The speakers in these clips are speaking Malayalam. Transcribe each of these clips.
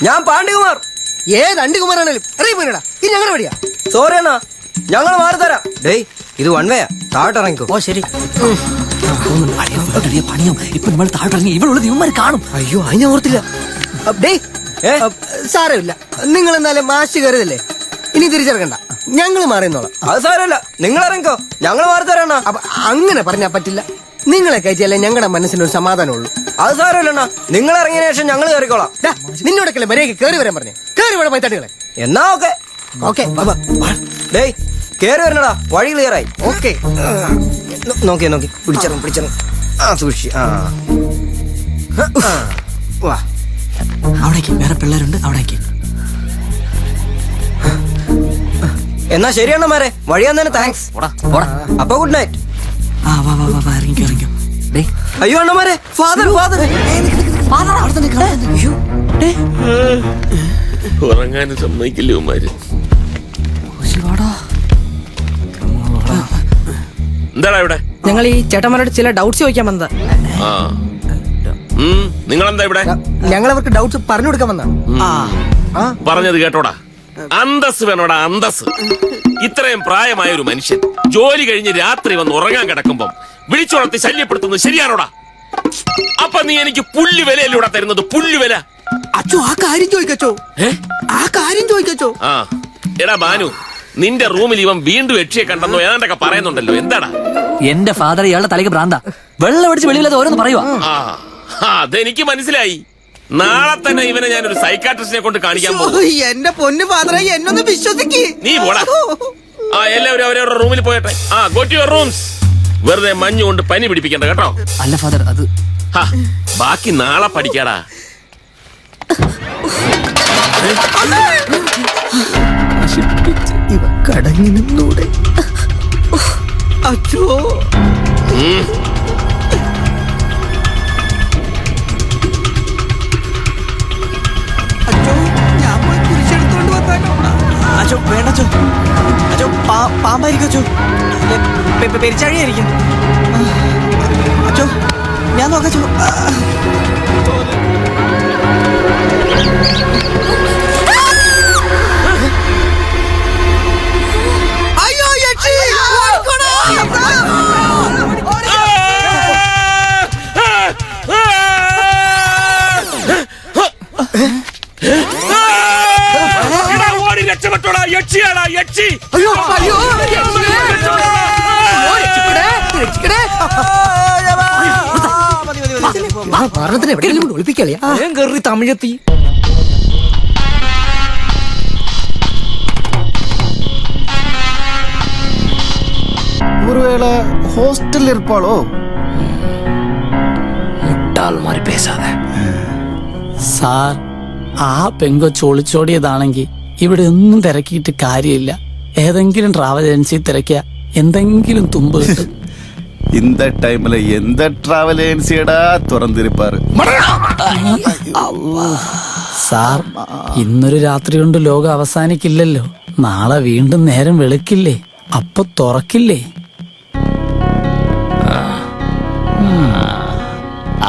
ഞാൻ പാണ്ഡ്യകുമാർ. ഏത് അണ്ടികുമാറാണേലും അറിയിപ്പോയിടാ. ഇത് ഞങ്ങളുടെ വഴിയാ. സോറി അണ്ണാ, ഞങ്ങൾ മാറി തരാം. ഡേയ്, ഇത് വൺ വേയാ, താഴോട്ടിറങ്ങിക്കോ. ഓ ശരി. പണിയും ഇപ്പൊ നമ്മൾ താഴോട്ടിറങ്ങി ഇവളുള്ളത് ഇവന്മാർ കാണും. അയ്യോ, അത് ഞാൻ ഓർത്തില്ല. ഡേയ്, സാരമില്ല, നിങ്ങൾ എന്നാലും മാഷ് കയറിയതല്ലേ, ഇനി തിരിച്ചിറക്കണ്ട, ഞങ്ങൾ മാറിയെന്നോളാം. അത് സാരമില്ല, നിങ്ങൾ ഇറങ്ങിക്കോ, ഞങ്ങൾ മാറി തരാം. അപ്പൊ അങ്ങനെ പറഞ്ഞാ പറ്റില്ല. നിങ്ങളെ കയറ്റിയാലേ ഞങ്ങളുടെ മനസ്സിനൊരു സമാധാനമുള്ളൂ. അത് സാരമില്ല, നിങ്ങൾ ഇറങ്ങിയ ശേഷം ഞങ്ങൾ കയറിക്കോളാം. നിന്നോടൊക്കെ മര്യാദയ്ക്ക് കയറി വരാൻ പറഞ്ഞേ. കയറി വേണം പൈത്തട്ടികളെ. എന്നാ ഓക്കെ. ഓക്കെ, ഡേയ്, കേറി വരണടാ, വഴി ക്ലിയറായി. ഓക്കെ. നോക്കി പിടിച്ചറിയും. ആ സൂക്ഷി. വാ, അവിടേക്ക് വേറെ പിള്ളേരുണ്ട്, അവിടേക്ക്. എന്നാ ശരിയണ്ണമാരെ, വഴി വന്നതിന് താങ്ക്സ്. അപ്പൊ ഗുഡ് നൈറ്റ്. ഇറങ്ങിക്കോ. അയ്യോ അണ്ണമാരെ, ഫാദർ ഉറങ്ങാനും സമ്മതിക്കില്ല ഉമ്മാര്. എന്താടാ ഇവിടെ? ഞങ്ങൾ ഈ ചേട്ടന്മാരോട് ചില ഡൗട്ട്സ് ചോദിക്കാൻ വന്നതാ. നിങ്ങളെന്താ ഇവിടെ? ഞങ്ങൾ അവർക്ക് ഡൗട്ട്സ് പറഞ്ഞു കൊടുക്കാൻ വന്നതാണ്. പറഞ്ഞത് കേട്ടോടാ, അന്തസ് വേണോടാ, അന്തസ്. ഇത്രയും പ്രായമായ ഒരു മനുഷ്യൻ ജോലി കഴിഞ്ഞ് രാത്രി വന്ന് ഉറങ്ങാൻ കിടക്കുമ്പം വിളിച്ചുണർത്തി ശല്യപ്പെടുത്തുന്നത് ശരിയാണോടാ? അപ്പൊ നീ എനിക്ക് പുല്ലുവിലൂടെ തരുന്നത്, പുല്ലുവില. അച്ചോ, ആ കാര്യം ചോദിക്കച്ചോ. ആ എടാ ബാനു, നിന്റെ റൂമിൽ ഇവൻ വീണ്ടും യക്ഷിയെ കണ്ടെന്നോ ഏതാണ്ടൊക്കെ പറയുന്നുണ്ടല്ലോ, എന്താടാ? എന്റെ ഫാദർ ഇയാളുടെ തലയ്ക്ക് ഭ്രാന്താ. വെള്ളം അടിച്ച് വെളിയില്ലാതെ ഓരോന്ന് പറയുവാ. അതെനിക്ക് മനസ്സിലായി. നാളെ തന്നെ ഇവനെ ഞാനൊരു സൈക്കാട്രിസ്റ്റിനെ കൊണ്ട് കാണിക്കാൻ പോകും. എന്റെ പൊന്നു ഫാദറെ, എന്നൊന്ന് വിശ്വസിക്ക്. നീ പോടാ. എല്ലാവരും അവരവരുടെ റൂമിൽ പോയട്ടെ. Go to your rooms. വെറുതെ മഞ്ഞ് കൊണ്ട് പനി പിടിപ്പിക്കണ്ട കേട്ടോ. അല്ല ഫാദർ, അത് ബാക്കി നാളെ പഠിക്കാടാ. ഇവ കടങ്ങി നിന്നൂടെ? അച്ചോ, ഞാൻ പോയി കുരിശെടുത്തോണ്ട് വന്നാലോ? അച്ചോ വേണ്ട അച്ചോ. അച്ചോ പാമ്പായിരിക്കും അച്ചോ, പെരിച്ചാഴിയായിരിക്കും. അച്ചോ ഞാൻ നോക്കച്ചോ. അയ്യോ യക്ഷി! രക്ഷപ്പെട്ടോടാ, യക്ഷിയാടാ, യക്ഷി. അയ്യോ, മരണത്തിന് എവിടെയെങ്കിലും ഒളിപ്പിക്കളിയാ. തമിഴത്തി ஒருவேளை ஹாஸ்டல்ல இருப்பாளோ? മുട്ടാൾ മാറി പേസാതെ സാർ. ആ പെങ്കൊച്ച് ഒളിച്ചോടിയതാണെങ്കിൽ ഇവിടെ ഒന്നും തിരക്കിയിട്ട് കാര്യമില്ല. ഏതെങ്കിലും ട്രാവൽ ഏജൻസി തിരക്കിയ എന്തെങ്കിലും തുമ്പ് കിട്ടും. இந்த டைம்ல எந்த டிராவல் ஏஜென்சியடா തുറന്നിരിപ്പാറ്? സാർ, ഇന്നൊരു രാത്രി കൊണ്ട് ലോകം അവസാനിക്കില്ലല്ലോ. നാളെ വീണ്ടും നേരം വെളുക്കില്ലേ, അപ്പൊ തുറക്കില്ലേ?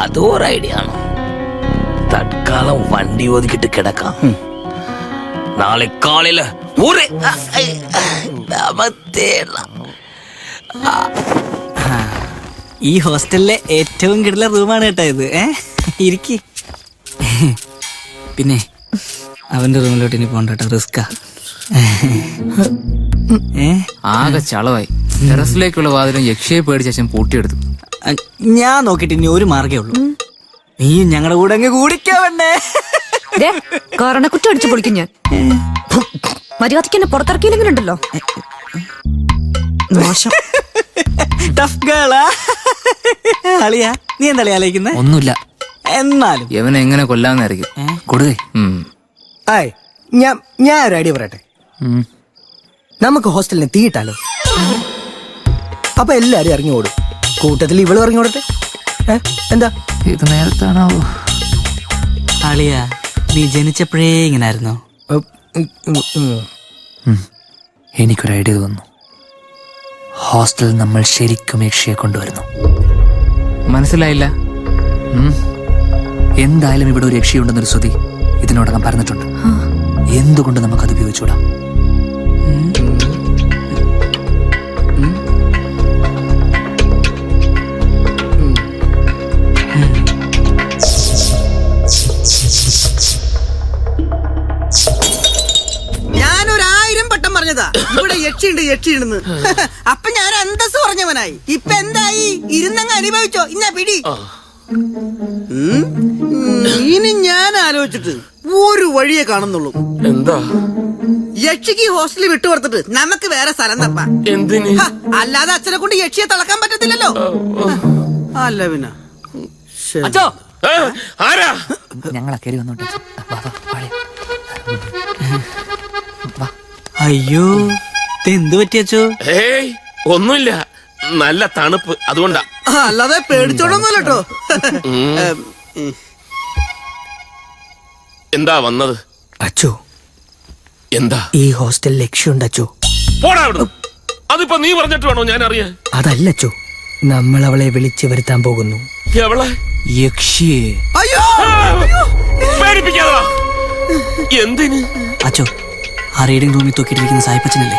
അതോ ഒരു ഐഡിയ ആണോ? തൽക്കാലം വണ്ടി ഒതുക്കിട്ട് കിടക്കാം. നാളെ കാലയില് ഈ ഹോസ്റ്റലിലെ ഏറ്റവും കിടല റൂമാണ് കേട്ടോ ഇത്. ഇരിക്കി. പിന്നെ അവന്റെ റൂമിലോട്ട് ഇനി പോണ്ട കേട്ടോ, റിസ്കാ. ആകെ ചളവായി. ടെറസിലേക്കുള്ള വാതിലും യക്ഷിയെ പേടിച്ച ശേഷം പൂട്ടിയെടുത്തു. ഞാൻ നോക്കിട്ട് ഇനി ഒരു മാർഗേ ഉള്ളൂ. നീ ഞങ്ങളുടെ കൂടെ അങ്ങ് കൂടിക്കാവണ്ടേ? കാരണക്കുറ്റി അടിച്ചു പൊളിക്കും ഞാൻ. മര്യാദയ്ക്ക് എന്നെ പുറത്തിറക്കിയില്ലെങ്കിലുണ്ടല്ലോ. അളിയാ, നീ എന്താ ആലോചിക്കുന്നേ? ഒന്നുമില്ല. എന്നാലും യവനെ എങ്ങനെ കൊല്ലാന്നായിരിക്കും. കൊടുക്കേ. ഞാൻ ഒരു ഐഡിയ പറയട്ടെ. നമുക്ക് ഹോസ്റ്റലിനെ തീയിട്ടാലോ? അപ്പൊ എല്ലാരും ഇറങ്ങി ഓടും. കൂട്ടത്തിൽ ഇവളും ഇറങ്ങി ഓടട്ടെ. എന്താ ഇത് നേരത്താണാവോ? അളിയാ, നീ ജനിച്ചപ്പോഴേ ഇങ്ങനായിരുന്നോ? എനിക്കൊരു ഐഡിയ തോന്നുന്നു. ഹോസ്റ്റലിൽ നമ്മൾ ശരിക്കും യക്ഷിയെ കൊണ്ടുവരുന്നു. മനസ്സിലായില്ല? എന്തായാലും ഇവിടെ ഒരു യക്ഷിയുണ്ടെന്നൊരു ശ്രുതി ഇതിനോടകം പറഞ്ഞിട്ടുണ്ട്. എന്തുകൊണ്ട് നമുക്കത് ഉപയോഗിച്ചൂടാ? ഞാനൊരായിരം വട്ടം പറഞ്ഞതാ ഇവിടെ യക്ഷിയുണ്ടെന്ന്. അപ്പൊ ഞാൻ അന്തസ് പറഞ്ഞവനായി. ഇപ്പൊ എന്തായി? ഇരുന്നങ്ങ് അനുഭവിച്ചോ. ഇന്നാ പിടി. ഇനി ഞാൻ ആലോചിച്ചിട്ട് ഒരു വഴിയെ കാണുന്നുള്ളൂ. എന്താ? യക്ഷിക്ക് ഹോസ്റ്റലിൽ വിട്ടുകൊടുത്തിട്ട് നമുക്ക് വേറെ സ്ഥലം തപ്പാം. എന്തിന്? അല്ലാതെ അച്ഛനെ കൊണ്ട് യക്ഷിയെ തളക്കാൻ പറ്റത്തില്ലല്ലോ. അല്ല പിന്നെ ആരാ? ഞങ്ങളെ കയറി വന്നോട്ടെ. അയ്യോ, എന്ത് പറ്റിയച്ചോ? ഏയ് ഒന്നുമില്ല, നല്ല തണുപ്പ്, അതുകൊണ്ടാ. അല്ലാതെ പേടിച്ചോടൊന്നുമല്ല കേട്ടോ. എന്താ വന്നത്? അച്ചോ, എന്താ ഈ ഹോസ്റ്റലിൽ യക്ഷിയുണ്ട് അച്ചോ. പോടാ അവിടുന്ന്. അതിപ്പോ നീ പറഞ്ഞിട്ട് വേണോ ഞാൻ അറിയാൻ? അതല്ല അച്ചോ, നമ്മൾ അവളെ വിളിച്ചു വരുത്താൻ പോകുന്നു. എവളെ? യക്ഷിയെ. അയ്യോ, പേടിപ്പിക്കാതാ. എന്തിന്? അച്ചോ, ആ റീഡിംഗ് റൂമിൽ തൂക്കിയിട്ടിരിക്കുന്ന സായിപ്പച്ചനല്ലേ,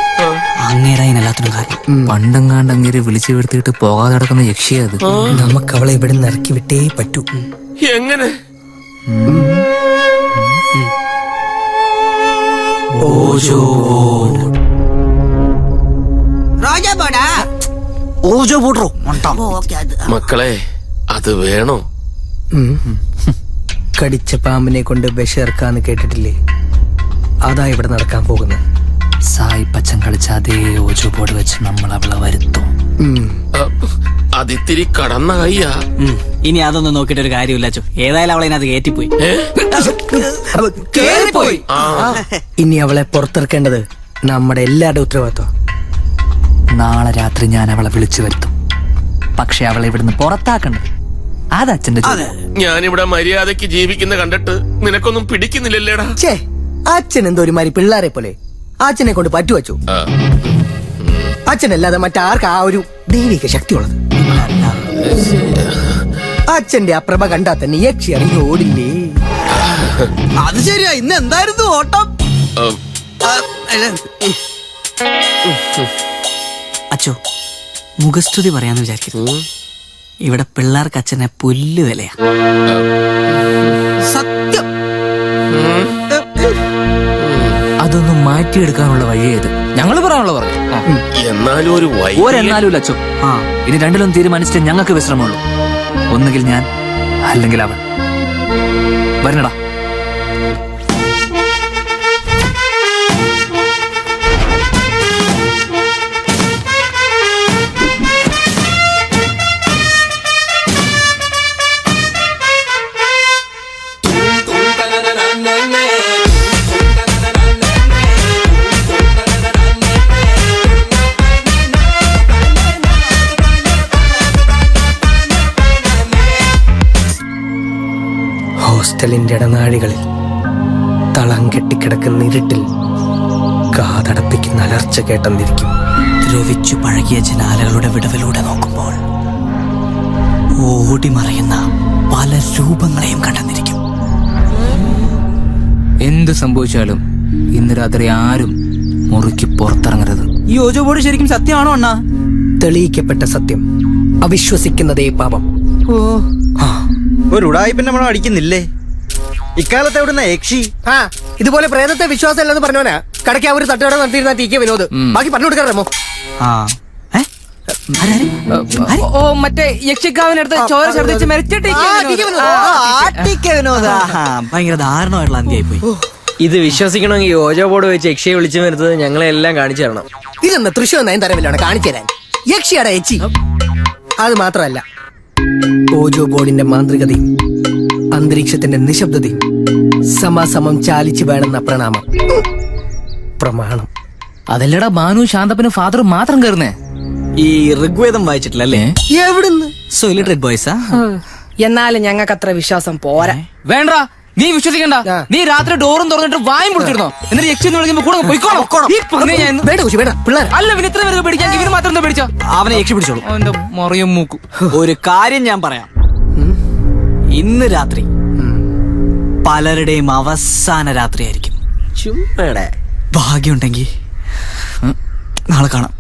അങ്ങേരായിനല്ലാത്തിനും കാരണം. പണ്ടെങ്ങാണ്ട് അങ്ങേരെ വിളിച്ചു വരുത്തിയിട്ട് പോകാതെ നടക്കുന്ന യക്ഷിയെ അത്. നമുക്ക് അവളെ ഇവിടെ നിന്ന് ഇറക്കി വിട്ടേ പറ്റൂ. എങ്ങനെ? മക്കളെ, അത് വേണോ? കടിച്ച പാമ്പിനെ കൊണ്ട് വിഷർക്കാന്ന് കേട്ടിട്ടില്ലേ? അതാ ഇവിടെ നടക്കാൻ പോകുന്നത്. സായിപ്പച്ചൻ കളിച്ച അതേ ഓജോ ബോർഡ് വെച്ച് നമ്മൾ അവളെ വരുത്തും. അതിത്തിരി കടന്ന കയ്യാ. ഇനി അതൊന്നും നോക്കിയിട്ട് ഒരു കാര്യമില്ല അച്ചോ. ഏതായാലും അവളെ അതിനകത്ത് കയറ്റിപ്പോയി. കേറിപ്പോയി. ഇനി അവളെ പുറത്തിറക്കേണ്ടത് നമ്മുടെ എല്ലാവരുടെ ഉത്തരവാദിത്വം. നാളെ രാത്രി ഞാൻ അവളെ വിളിച്ചു വരുത്തും. പക്ഷെ അവളെ ഇവിടുന്ന് പുറത്താക്കണ്ടത് അത് അച്ഛന്റെ ജോലി. ഞാനിവിടെ മര്യാദക്ക് ജീവിക്കുന്ന കണ്ടിട്ട് നിനക്കൊന്നും പിടിക്കുന്നില്ലല്ലേടാ? ഛേ, അച്ഛൻ എന്തോ ഒരു മാതിരി പിള്ളേരെ പോലെ. അച്ഛനെ കൊണ്ട് പറ്റുവച്ചു. അച്ഛനല്ലാതെ മറ്റാർക്കാ ആ ഒരു ദൈവിക ശക്തിയുള്ളത്? അച്ഛന്റെ ആ പ്രഭ കണ്ടാ തന്നെ യക്ഷി അറിഞ്ഞു ഓടില്ലേ? അത് ശരിയാ. ഇന്ന് എന്തായിരുന്നു ഓട്ടം? അച്ചോ, മുഖസ്തുതി പറയാന്ന് വിചാരിക്കരുത്. ഇവിടെ പിള്ളേർക്ക് അച്ഛനെ പുല്ല് വിലയാ. സത്യം. അതൊന്നും മാറ്റിയെടുക്കാനുള്ള വഴിയേത് ഞങ്ങൾ പറയാനുള്ള പറഞ്ഞു. എന്നാലും ഒരു ഒരെന്നാലും അച്ചോ, ഇനി രണ്ടിലും തീരുമാനിച്ചിട്ട് ഞങ്ങൾക്ക് വിശ്രമമുള്ളൂ. ഒന്നുകിൽ ഞാൻ, അല്ലെങ്കിൽ അവൾ. വരണടാ. ഹോസ്റ്റലിന്റെ ഇടനാഴികളിൽ തളം കെട്ടിക്കിടക്കുന്ന ഇരുട്ടിൽ കാതടപ്പിക്കുന്ന അലർച്ച കേട്ടെന്നിരിക്കും. ദ്രവിച്ചു പഴകിയ ജനാലകളുടെ വിടവിലൂടെ നോക്കുമ്പോൾ ഓടിമറയുന്ന പല രൂപങ്ങളെയും കണ്ടെന്നിരിക്കും. എന്ത് സംഭവിച്ചാലും ഇന്ന് രാത്രി ആരും മുറിക്ക് പുറത്തിറങ്ങരുത്. ഈ ഓജോ ബോർഡ് ശരിക്കും സത്യമാണോ അണ്ണാ? തെളിയിക്കപ്പെട്ട സത്യം അവിശ്വസിക്കുന്നതേ പാപം. ഒരു ഉടായിപ്പിന്നെ നമ്മൾ അടിക്കുന്നില്ലേ? ഇക്കാലത്ത് എവിടുന്ന യക്ഷി? ഇതുപോലെ പ്രേതത്തെ വിശ്വാസം അല്ലെന്ന് പറഞ്ഞോനാ കടയ്ക്ക് അവർ തട്ടുകട നടത്തിയിരുന്ന ടി കെ വിനോദ്. ബാക്കി പറഞ്ഞു കൊടുക്കാറോ? ഓ, മറ്റേ യക്ഷിക്കാവിനടുത്ത് ചോര ഛർദിച്ച് മരിച്ചിട്ട് ഭയങ്കര ദാരുണമായിട്ടുള്ള അന്ത്യായി പോയി. ഇത് വിശ്വസിക്കണമെങ്കിൽ ഓജോ ബോർഡ് വെച്ച് യക്ഷിയെ വിളിച്ചു വരുന്നത് ഞങ്ങളെ എല്ലാം കാണിച്ചു തരണം. ഇതെന്ന് തൃശ്ശൂർ നയൻതരവിലാണ് കാണിച്ചു തരാൻ. യക്ഷിയുടെ യക്ഷി. അത് മാത്രമല്ല, ഓജോ ബോർഡിന്റെ മാന്ത്രികതയും അന്തരീക്ഷത്തിന്റെ നിശബ്ദതയും സമാസമം ചാലിച്ചു വേണമെന്ന പ്രണാമം പ്രമാണം. അതല്ലടാ ബാനു ശാന്തപ്പനും ഫാദറും മാത്രം കയറുന്നേ. ഈ ഋഗ്വേദം വായിച്ചിട്ടില്ലല്ലേ? എവിടുന്ന്? സോ ഇലിറ്ററേറ്റ് ബോയ്സാ? എന്നാലും ഞങ്ങൾക്ക് അത്ര വിശ്വാസം പോരാ. വേണ്ട, നീ വിശ്വസിക്കണ്ട. നീ രാത്രി ഡോറും തുറന്നിട്ട് വായും പൊളിച്ചിരുന്നോ? എന്നിട്ട് യക്ഷി എന്ന് വിളിക്കുമ്പോ കൂടെ പൊയ്ക്കോണം. ഈ പന്നിയെ ഞാൻ ഇന്ന് വേണ്ട കുശി വേണ്ട പിള്ളേർ അല്ല പിന്നെ ഇത്ര പേർക്ക് പേടിക്കാൻ ഇവന് മാത്രം എന്താ പേടിച്ചോ? അവനെ യക്ഷി പിടിച്ചോളൂ. അവന്റെ മറിയം മൂക്കു. ഒരു കാര്യം ഞാൻ പറയാം. ഇന്ന് രാത്രി പലരുടെയും അവസാന രാത്രിയായിരിക്കും. ചുമ്മാടെ ഭാഗ്യമുണ്ടെങ്കിൽ നാളെ കാണാം.